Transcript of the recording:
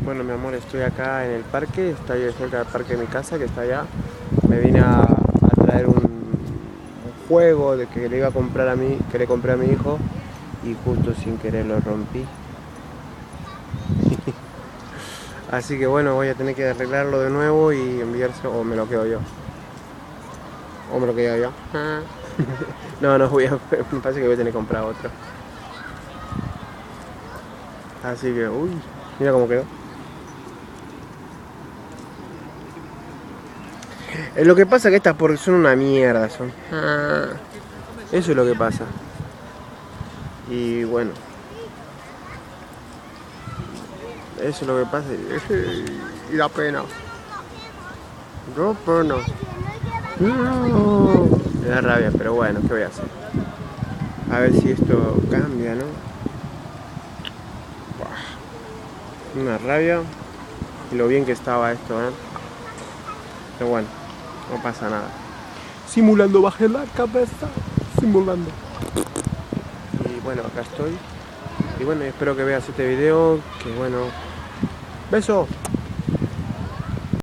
Bueno, mi amor, estoy acá en el parque, estoy cerca del parque de mi casa, que está allá. Me vine a traer un juego de que le iba a comprar a mí, que le compré a mi hijo, y justo sin querer lo rompí. Así que bueno, voy a tener que arreglarlo de nuevo y enviárselo, o me lo quedo yo. O me lo quedo yo. No, no voy a, me parece que voy a tener que comprar otro. Así que, uy, mira cómo quedó. Lo que pasa es que estas porque son una mierda, son. Eso es lo que pasa. Y bueno, eso es lo que pasa. Y da pena. Da pena. No. Me da rabia, pero bueno, ¿qué voy a hacer? A ver si esto cambia, ¿no? Una rabia. Y lo bien que estaba esto, ¿eh? Pero bueno, no pasa nada. Simulando, bajé la cabeza. Simulando. Y bueno, acá estoy. Y bueno, espero que veas este video. Que bueno. ¡Beso!